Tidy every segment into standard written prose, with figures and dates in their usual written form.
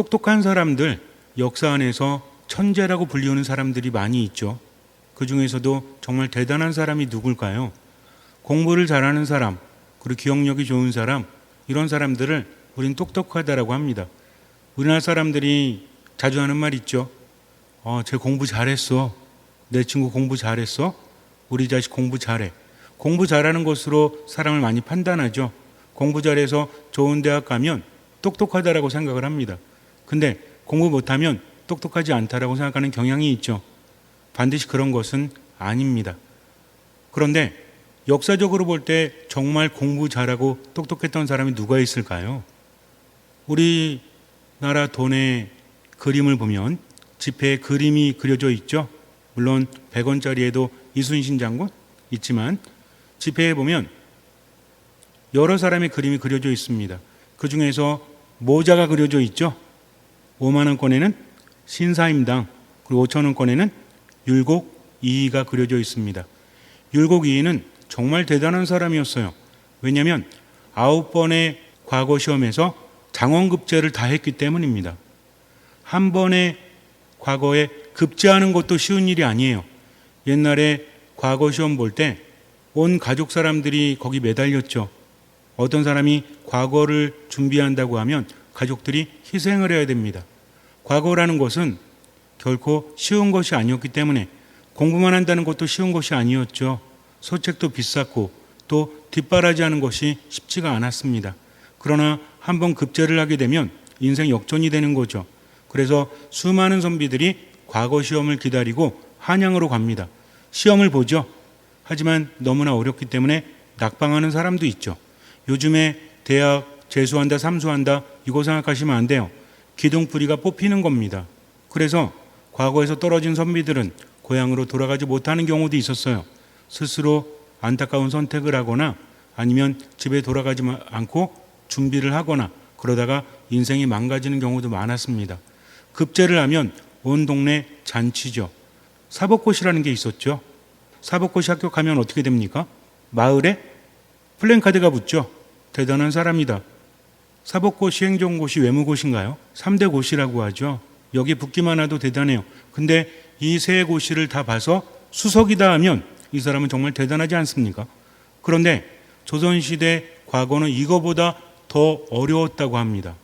똑똑한 사람들, 역사 안에서 천재라고 불리우는 사람들이 많이 있죠. 그 중에서도 정말 대단한 사람이 누굴까요? 공부를 잘하는 사람, 그리고 기억력이 좋은 사람, 이런 사람들을 우린 똑똑하다라고 합니다. 우리나라 사람들이 자주 하는 말 있죠. 쟤 공부 잘했어. 내 친구 공부 잘했어. 우리 자식 공부 잘해. 공부 잘하는 것으로 사람을 많이 판단하죠. 공부 잘해서 좋은 대학 가면 똑똑하다라고 생각을 합니다. 근데 공부 못하면 똑똑하지 않다라고 생각하는 경향이 있죠. 반드시 그런 것은 아닙니다. 그런데 역사적으로 볼 때 정말 공부 잘하고 똑똑했던 사람이 누가 있을까요? 우리나라 돈의 그림을 보면 지폐에 그림이 그려져 있죠. 물론 100원짜리에도 이순신 장군 있지만 지폐에 보면 여러 사람의 그림이 그려져 있습니다. 그 중에서 모자가 그려져 있죠. 5만 원권에는 신사임당, 그리고 5천 원권에는 율곡 이이가 그려져 있습니다. 율곡 이이는 정말 대단한 사람이었어요. 왜냐하면 9번의 과거 시험에서 장원급제를 다 했기 때문입니다. 한 번의 과거에 급제하는 것도 쉬운 일이 아니에요. 옛날에 과거 시험 볼 때 온 가족 사람들이 거기 매달렸죠. 어떤 사람이 과거를 준비한다고 하면 가족들이 희생을 해야 됩니다. 과거라는 것은 결코 쉬운 것이 아니었기 때문에 공부만 한다는 것도 쉬운 것이 아니었죠. 소책도 비쌌고 또 뒷바라지하는 것이 쉽지가 않았습니다. 그러나 한번 급제를 하게 되면 인생 역전이 되는 거죠. 그래서 수많은 선비들이 과거 시험을 기다리고 한양으로 갑니다. 시험을 보죠. 하지만 너무나 어렵기 때문에 낙방하는 사람도 있죠. 요즘에 대학 재수한다, 삼수한다 이거 생각하시면 안 돼요. 기둥뿌리가 뽑히는 겁니다. 그래서 과거에서 떨어진 선비들은 고향으로 돌아가지 못하는 경우도 있었어요. 스스로 안타까운 선택을 하거나 아니면 집에 돌아가지 않고 준비를 하거나 그러다가 인생이 망가지는 경우도 많았습니다. 급제를 하면 온 동네 잔치죠. 사법고시라는 게 있었죠. 사법고시 합격하면 어떻게 됩니까? 마을에 플랜카드가 붙죠. 대단한 사람이다. 사법고시, 행정고시, 외무고시인가요? 3대 고시라고 하죠. 여기 붙기만 해도 대단해요. 근데 이 세 고시를 다 봐서 수석이다 하면 이 사람은 정말 대단하지 않습니까? 그런데 조선시대 과거는 이거보다 더 어려웠다고 합니다.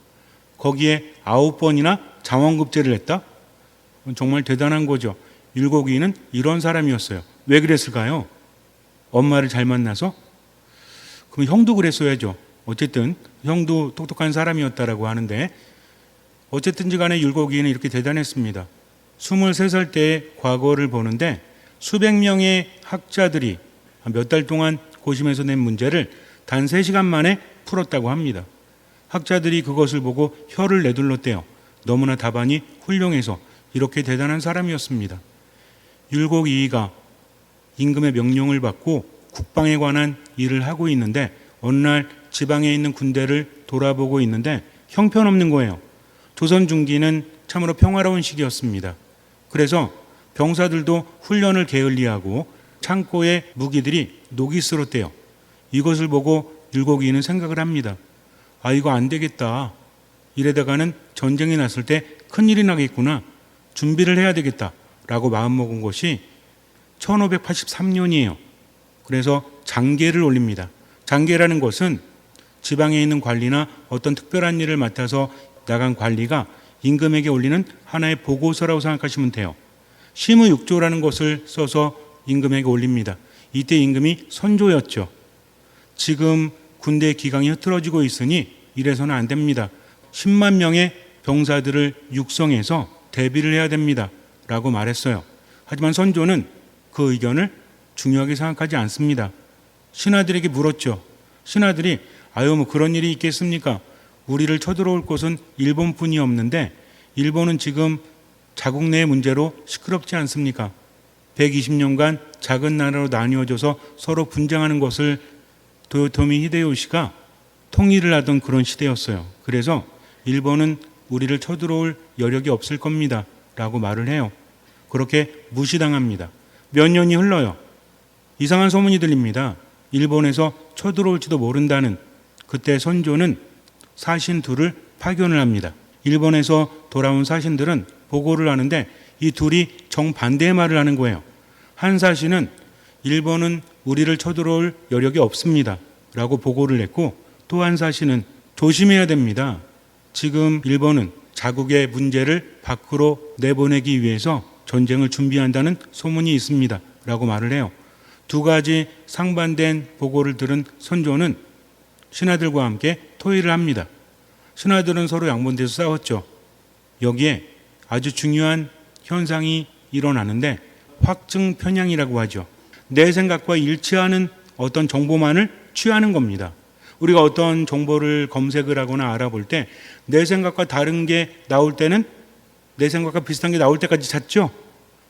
거기에 9번이나 장원급제를 했다? 정말 대단한 거죠. 율곡이는 이런 사람이었어요. 왜 그랬을까요? 엄마를 잘 만나서? 그럼 형도 그랬어야죠. 어쨌든 형도 똑똑한 사람이었다라고 하는데 어쨌든지 간에 율곡이는 이렇게 대단했습니다. 23살 때의 과거를 보는데 수백 명의 학자들이 몇 달 동안 고심해서 낸 문제를 단 3시간 만에 풀었다고 합니다. 학자들이 그것을 보고 혀를 내둘렀대요. 너무나 답안이 훌륭해서 이렇게 대단한 사람이었습니다. 율곡 이이가 임금의 명령을 받고 국방에 관한 일을 하고 있는데 어느 날 지방에 있는 군대를 돌아보고 있는데 형편없는 거예요. 조선 중기는 참으로 평화로운 시기였습니다. 그래서 병사들도 훈련을 게을리하고 창고에 무기들이 녹이 슬었대요. 이것을 보고 율곡이는 생각을 합니다. 이거 안 되겠다. 이래다가는 전쟁이 났을 때 큰일이 나겠구나. 준비를 해야 되겠다라고 마음먹은 것이 1583년이에요. 그래서 장계를 올립니다. 장계라는 것은 지방에 있는 관리나 어떤 특별한 일을 맡아서 나간 관리가 임금에게 올리는 하나의 보고서라고 생각하시면 돼요. 심의육조라는 것을 써서 임금에게 올립니다. 이때 임금이 선조였죠. 지금 군대의 기강이 흐트러지고 있으니 이래서는 안 됩니다. 10만 명의 병사들을 육성해서 대비를 해야 됩니다. 라고 말했어요. 하지만 선조는 그 의견을 중요하게 생각하지 않습니다. 신하들에게 물었죠. 신하들이 뭐 그런 일이 있겠습니까? 우리를 쳐들어올 곳은 일본뿐이 없는데 일본은 지금 자국 내의 문제로 시끄럽지 않습니까? 120년간 작은 나라로 나뉘어져서 서로 분쟁하는 것을 도요토미 히데요시가 통일을 하던 그런 시대였어요. 그래서 일본은 우리를 쳐들어올 여력이 없을 겁니다. 라고 말을 해요. 그렇게 무시당합니다. 몇 년이 흘러요. 이상한 소문이 들립니다. 일본에서 쳐들어올지도 모른다는. 그때 선조는 사신 둘을 파견을 합니다. 일본에서 돌아온 사신들은 보고를 하는데 이 둘이 정반대의 말을 하는 거예요. 한 사신은 일본은 우리를 쳐들어올 여력이 없습니다 라고 보고를 했고, 또 한 사신은 조심해야 됩니다. 지금 일본은 자국의 문제를 밖으로 내보내기 위해서 전쟁을 준비한다는 소문이 있습니다 라고 말을 해요. 두 가지 상반된 보고를 들은 선조는 신하들과 함께 토의를 합니다. 신하들은 서로 양분돼서 싸웠죠. 여기에 아주 중요한 현상이 일어나는데 확증 편향이라고 하죠. 내 생각과 일치하는 어떤 정보만을 취하는 겁니다. 우리가 어떤 정보를 검색을 하거나 알아볼 때 내 생각과 다른 게 나올 때는 내 생각과 비슷한 게 나올 때까지 찾죠.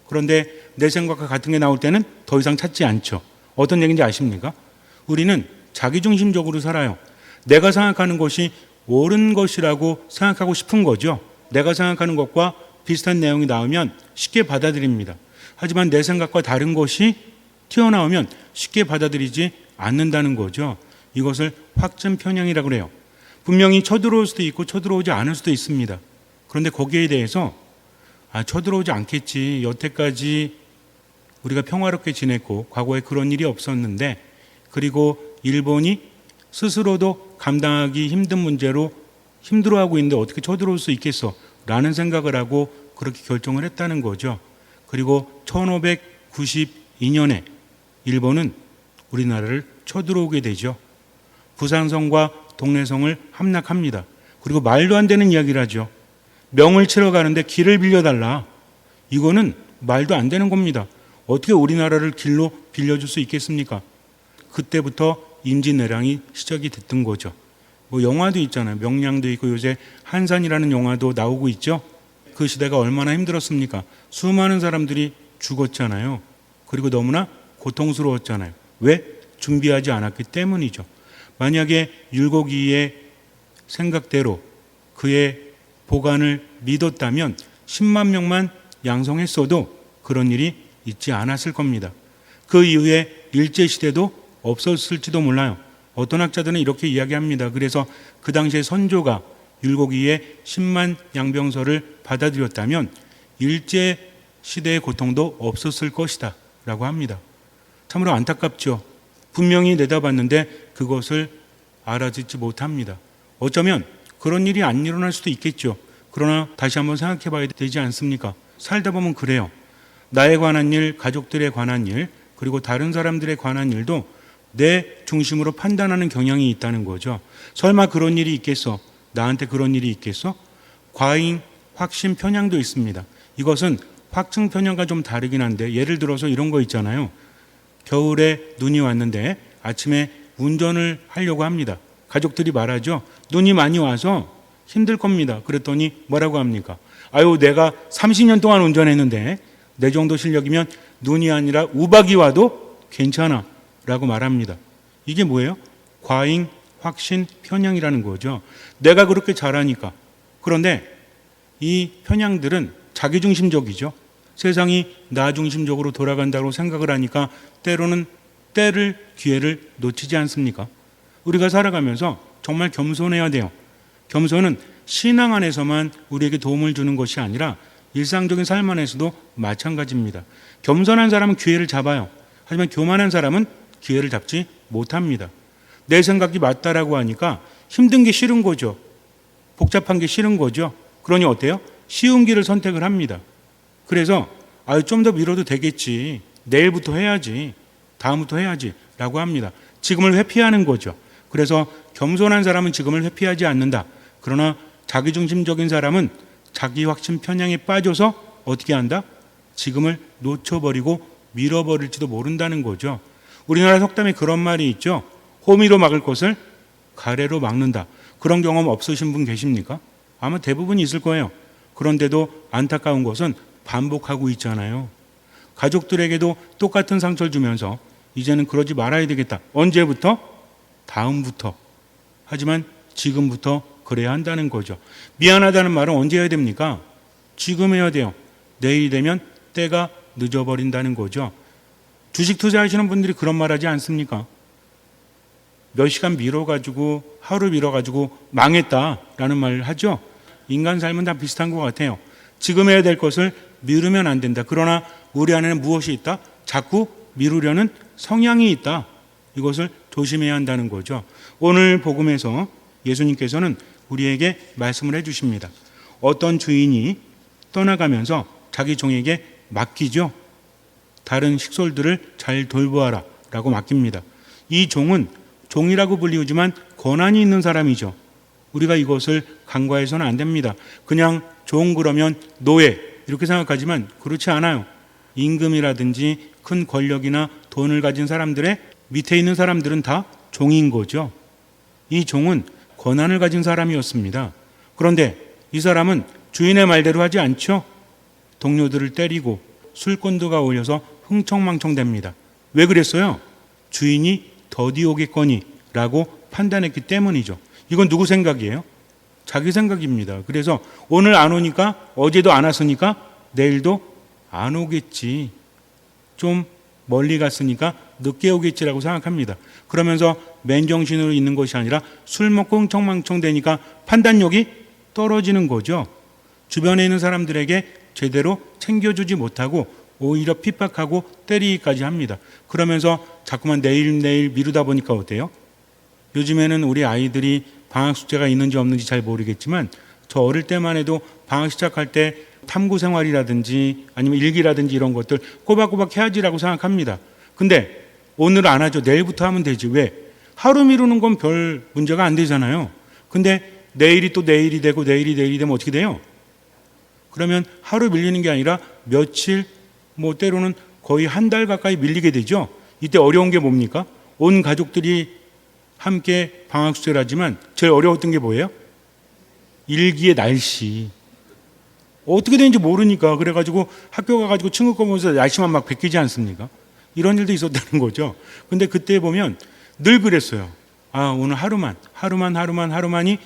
그런데 내 생각과 같은 게 나올 때는 더 이상 찾지 않죠. 어떤 얘기인지 아십니까? 우리는 자기중심적으로 살아요. 내가 생각하는 것이 옳은 것이라고 생각하고 싶은 거죠. 내가 생각하는 것과 비슷한 내용이 나오면 쉽게 받아들입니다. 하지만 내 생각과 다른 것이 튀어나오면 쉽게 받아들이지 않는다는 거죠. 이것을 확증 편향이라고 해요. 분명히 쳐들어올 수도 있고 쳐들어오지 않을 수도 있습니다. 그런데 거기에 대해서 쳐들어오지 않겠지. 여태까지 우리가 평화롭게 지냈고 과거에 그런 일이 없었는데, 그리고 일본이 스스로도 감당하기 힘든 문제로 힘들어하고 있는데 어떻게 쳐들어올 수 있겠어? 라는 생각을 하고 그렇게 결정을 했다는 거죠. 그리고 1592년에 일본은 우리나라를 쳐들어오게 되죠. 부산성과 동래성을 함락합니다. 그리고 말도 안 되는 이야기를 하죠. 명을 치러 가는데 길을 빌려달라. 이거는 말도 안 되는 겁니다. 어떻게 우리나라를 길로 빌려줄 수 있겠습니까? 그때부터 임진왜란이 시작이 됐던 거죠. 영화도 있잖아요. 명량도 있고 요새 한산이라는 영화도 나오고 있죠. 그 시대가 얼마나 힘들었습니까? 수많은 사람들이 죽었잖아요. 그리고 너무나 고통스러웠잖아요. 왜? 준비하지 않았기 때문이죠. 만약에 율곡이의 생각대로 그의 보관을 믿었다면 10만 명만 양성했어도 그런 일이 있지 않았을 겁니다. 그 이후에 일제시대도 없었을지도 몰라요. 어떤 학자들은 이렇게 이야기합니다. 그래서 그 당시에 선조가 율곡이의 10만 양병서를 받아들였다면 일제시대의 고통도 없었을 것이다 라고 합니다. 참으로 안타깝죠. 분명히 내다봤는데 그것을 알아듣지 못합니다. 어쩌면 그런 일이 안 일어날 수도 있겠죠. 그러나 다시 한번 생각해 봐야 되지 않습니까? 살다 보면 그래요. 나에 관한 일, 가족들에 관한 일, 그리고 다른 사람들에 관한 일도 내 중심으로 판단하는 경향이 있다는 거죠. 설마 그런 일이 있겠어? 나한테 그런 일이 있겠어? 과잉 확신 편향도 있습니다. 이것은 확증 편향과 좀 다르긴 한데, 예를 들어서 이런 거 있잖아요. 겨울에 눈이 왔는데 아침에 운전을 하려고 합니다. 가족들이 말하죠. 눈이 많이 와서 힘들 겁니다. 그랬더니 뭐라고 합니까? 아유, 내가 30년 동안 운전했는데 내 정도 실력이면 눈이 아니라 우박이 와도 괜찮아 라고 말합니다. 이게 뭐예요? 과잉 확신 편향이라는 거죠. 내가 그렇게 잘하니까. 그런데 이 편향들은 자기중심적이죠. 세상이 나 중심적으로 돌아간다고 생각을 하니까 때로는 때를, 기회를 놓치지 않습니까? 우리가 살아가면서 정말 겸손해야 돼요. 겸손은 신앙 안에서만 우리에게 도움을 주는 것이 아니라 일상적인 삶 안에서도 마찬가지입니다. 겸손한 사람은 기회를 잡아요. 하지만 교만한 사람은 기회를 잡지 못합니다. 내 생각이 맞다라고 하니까 힘든 게 싫은 거죠. 복잡한 게 싫은 거죠. 그러니 어때요? 쉬운 길을 선택을 합니다. 그래서 좀 더 미뤄도 되겠지. 내일부터 해야지. 다음부터 해야지. 라고 합니다. 지금을 회피하는 거죠. 그래서 겸손한 사람은 지금을 회피하지 않는다. 그러나 자기중심적인 사람은 자기 확신 편향에 빠져서 어떻게 한다? 지금을 놓쳐버리고 밀어버릴지도 모른다는 거죠. 우리나라 속담에 그런 말이 있죠. 호미로 막을 것을 가래로 막는다. 그런 경험 없으신 분 계십니까? 아마 대부분 있을 거예요. 그런데도 안타까운 것은 반복하고 있잖아요. 가족들에게도 똑같은 상처를 주면서 이제는 그러지 말아야 되겠다. 언제부터? 다음부터. 하지만 지금부터 그래야 한다는 거죠. 미안하다는 말은 언제 해야 됩니까? 지금 해야 돼요. 내일이 되면 때가 늦어버린다는 거죠. 주식 투자하시는 분들이 그런 말 하지 않습니까? 몇 시간 미뤄가지고 하루 미뤄가지고 망했다라는 말 하죠. 인간 삶은 다 비슷한 것 같아요. 지금 해야 될 것을 미루면 안 된다. 그러나 우리 안에는 무엇이 있다? 자꾸 미루려는 성향이 있다. 이것을 조심해야 한다는 거죠. 오늘 복음에서 예수님께서는 우리에게 말씀을 해주십니다. 어떤 주인이 떠나가면서 자기 종에게 맡기죠. 다른 식솔들을 잘 돌보아라 라고 맡깁니다. 이 종은 종이라고 불리우지만 권한이 있는 사람이죠. 우리가 이것을 간과해서는 안 됩니다. 그냥 종 그러면 노예 이렇게 생각하지만 그렇지 않아요. 임금이라든지 큰 권력이나 돈을 가진 사람들의 밑에 있는 사람들은 다 종인 거죠. 이 종은 권한을 가진 사람이었습니다. 그런데 이 사람은 주인의 말대로 하지 않죠. 동료들을 때리고 술꾼도가 올려서 흥청망청됩니다. 왜 그랬어요? 주인이 더디 오겠거니 라고 판단했기 때문이죠. 이건 누구 생각이에요? 자기 생각입니다. 그래서 오늘 안 오니까 어제도 안 왔으니까 내일도 안 오겠지. 좀 멀리 갔으니까 늦게 오겠지라고 생각합니다. 그러면서 맨정신으로 있는 것이 아니라 술 먹고 흥청망청 되니까 판단력이 떨어지는 거죠. 주변에 있는 사람들에게 제대로 챙겨주지 못하고 오히려 핍박하고 때리기까지 합니다. 그러면서 자꾸만 내일 미루다 보니까 어때요? 요즘에는 우리 아이들이 방학 숙제가 있는지 없는지 잘 모르겠지만 저 어릴 때만 해도 방학 시작할 때 탐구 생활이라든지 아니면 일기라든지 이런 것들 꼬박꼬박 해야지라고 생각합니다. 근데 오늘 안 하죠. 내일부터 하면 되지. 왜? 하루 미루는 건 별 문제가 안 되잖아요. 근데 내일이 또 내일이 되고 내일이 되면 어떻게 돼요? 그러면 하루 밀리는 게 아니라 며칠, 때로는 거의 한 달 가까이 밀리게 되죠. 이때 어려운 게 뭡니까? 온 가족들이 함께 방학 숙제를 하지만 제일 어려웠던 게 뭐예요? 일기의 날씨. 어떻게 되는지 모르니까 그래가지고 학교 가가지고 친구 거 보면서 날씨만 막 베끼지 않습니까? 이런 일도 있었다는 거죠. 근데 그때 보면 늘 그랬어요. 오늘 하루만이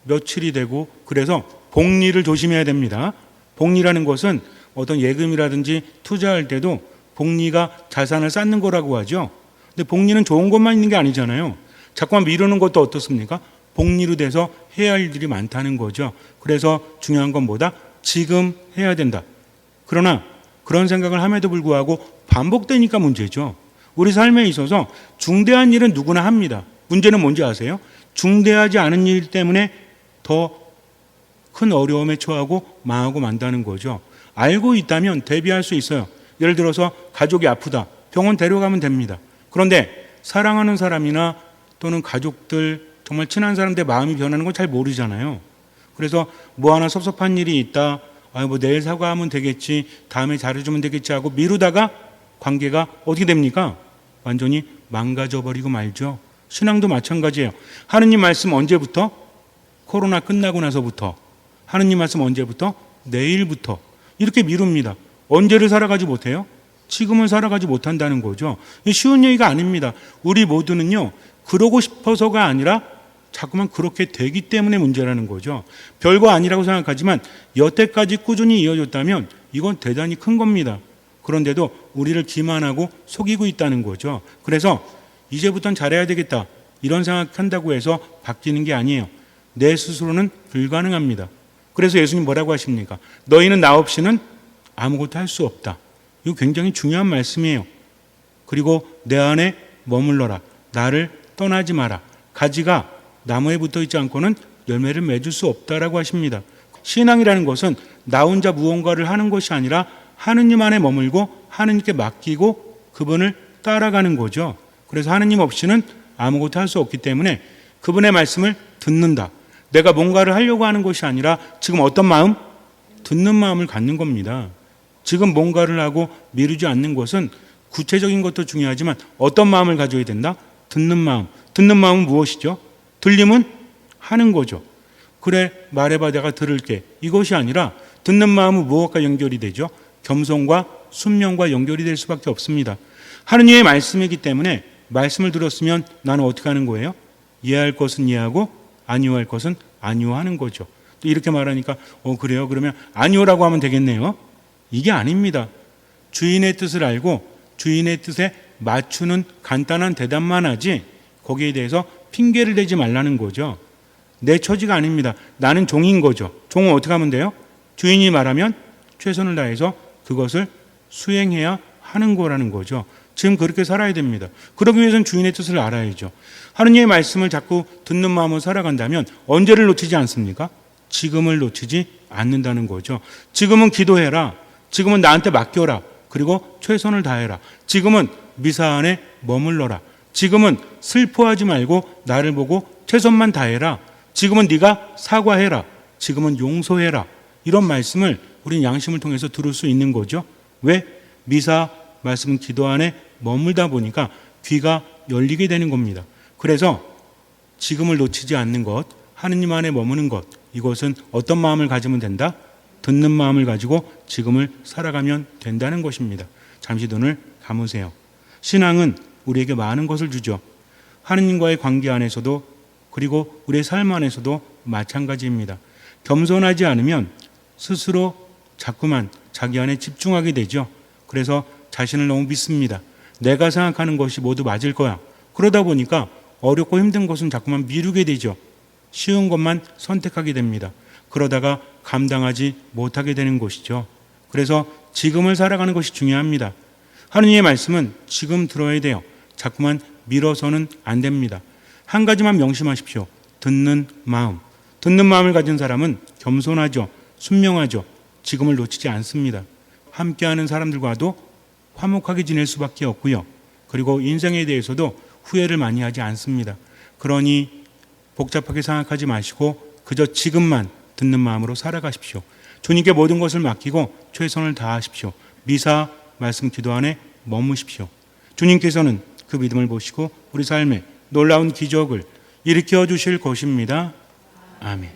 며칠이 되고 그래서 복리를 조심해야 됩니다. 복리라는 것은 어떤 예금이라든지 투자할 때도 복리가 자산을 쌓는 거라고 하죠. 근데 복리는 좋은 것만 있는 게 아니잖아요. 자꾸만 미루는 것도 어떻습니까? 복리로 돼서 해야 할 일들이 많다는 거죠. 그래서 중요한 건 뭐다? 지금 해야 된다. 그러나 그런 생각을 함에도 불구하고 반복되니까 문제죠. 우리 삶에 있어서 중대한 일은 누구나 합니다. 문제는 뭔지 아세요? 중대하지 않은 일 때문에 더 큰 어려움에 처하고 망하고 만다는 거죠. 알고 있다면 대비할 수 있어요. 예를 들어서 가족이 아프다. 병원 데려가면 됩니다. 그런데 사랑하는 사람이나 또는 가족들, 정말 친한 사람들의 마음이 변하는 건 잘 모르잖아요. 그래서 뭐 하나 섭섭한 일이 있다. 내일 사과하면 되겠지. 다음에 잘해주면 되겠지 하고 미루다가 관계가 어떻게 됩니까? 완전히 망가져버리고 말죠. 신앙도 마찬가지예요. 하느님 말씀 언제부터? 코로나 끝나고 나서부터. 하느님 말씀 언제부터? 내일부터. 이렇게 미룹니다. 언제를 살아가지 못해요? 지금을 살아가지 못한다는 거죠. 쉬운 얘기가 아닙니다. 우리 모두는요, 그러고 싶어서가 아니라 자꾸만 그렇게 되기 때문에 문제라는 거죠. 별거 아니라고 생각하지만 여태까지 꾸준히 이어졌다면 이건 대단히 큰 겁니다. 그런데도 우리를 기만하고 속이고 있다는 거죠. 그래서 이제부터는 잘해야 되겠다. 이런 생각한다고 해서 바뀌는 게 아니에요. 내 스스로는 불가능합니다. 그래서 예수님 뭐라고 하십니까? 너희는 나 없이는 아무것도 할 수 없다. 이거 굉장히 중요한 말씀이에요. 그리고 내 안에 머물러라. 나를 떠나지 마라. 가지가 나무에 붙어 있지 않고는 열매를 맺을 수 없다라고 하십니다. 신앙이라는 것은 나 혼자 무언가를 하는 것이 아니라 하느님 안에 머물고 하느님께 맡기고 그분을 따라가는 거죠. 그래서 하느님 없이는 아무것도 할 수 없기 때문에 그분의 말씀을 듣는다. 내가 뭔가를 하려고 하는 것이 아니라 지금 어떤 마음? 듣는 마음을 갖는 겁니다. 지금 뭔가를 하고 미루지 않는 것은 구체적인 것도 중요하지만 어떤 마음을 가져야 된다? 듣는 마음. 듣는 마음은 무엇이죠? 들림은 하는 거죠. 그래, 말해봐 내가 들을게. 이것이 아니라 듣는 마음은 무엇과 연결이 되죠? 겸손과 순명과 연결이 될 수밖에 없습니다. 하느님의 말씀이기 때문에 말씀을 들었으면 나는 어떻게 하는 거예요? 이해할 것은 이해하고 아니오할 것은 아니오하는 거죠. 또 이렇게 말하니까 그래요? 그러면 아니오라고 하면 되겠네요. 이게 아닙니다. 주인의 뜻을 알고 주인의 뜻에 맞추는 간단한 대답만 하지 거기에 대해서 핑계를 대지 말라는 거죠. 내 처지가 아닙니다. 나는 종인 거죠. 종은 어떻게 하면 돼요? 주인이 말하면 최선을 다해서 그것을 수행해야 하는 거라는 거죠. 지금 그렇게 살아야 됩니다. 그러기 위해서는 주인의 뜻을 알아야죠. 하느님의 말씀을 자꾸 듣는 마음으로 살아간다면 언제를 놓치지 않습니까? 지금을 놓치지 않는다는 거죠. 지금은 기도해라. 지금은 나한테 맡겨라. 그리고 최선을 다해라. 지금은 미사 안에 머물러라. 지금은 슬퍼하지 말고 나를 보고 최선만 다해라. 지금은 네가 사과해라. 지금은 용서해라. 이런 말씀을 우리는 양심을 통해서 들을 수 있는 거죠. 왜? 미사 말씀은 기도 안에 머물다 보니까 귀가 열리게 되는 겁니다. 그래서 지금을 놓치지 않는 것, 하느님 안에 머무는 것, 이것은 어떤 마음을 가지면 된다? 듣는 마음을 가지고 지금을 살아가면 된다는 것입니다. 잠시 눈을 감으세요. 신앙은 우리에게 많은 것을 주죠. 하느님과의 관계 안에서도 그리고 우리의 삶 안에서도 마찬가지입니다. 겸손하지 않으면 스스로 자꾸만 자기 안에 집중하게 되죠. 그래서 자신을 너무 믿습니다. 내가 생각하는 것이 모두 맞을 거야. 그러다 보니까 어렵고 힘든 것은 자꾸만 미루게 되죠. 쉬운 것만 선택하게 됩니다. 그러다가 감당하지 못하게 되는 것이죠. 그래서 지금을 살아가는 것이 중요합니다. 하느님의 말씀은 지금 들어야 돼요. 자꾸만 미뤄서는 안 됩니다. 한 가지만 명심하십시오. 듣는 마음. 듣는 마음을 가진 사람은 겸손하죠. 순명하죠. 지금을 놓치지 않습니다. 함께하는 사람들과도 화목하게 지낼 수밖에 없고요. 그리고 인생에 대해서도 후회를 많이 하지 않습니다. 그러니 복잡하게 생각하지 마시고 그저 지금만 듣는 마음으로 살아가십시오. 주님께 모든 것을 맡기고 최선을 다하십시오. 미사 말씀 기도 안에 머무십시오. 주님께서는 그 믿음을 보시고 우리 삶에 놀라운 기적을 일으켜 주실 것입니다. 아멘.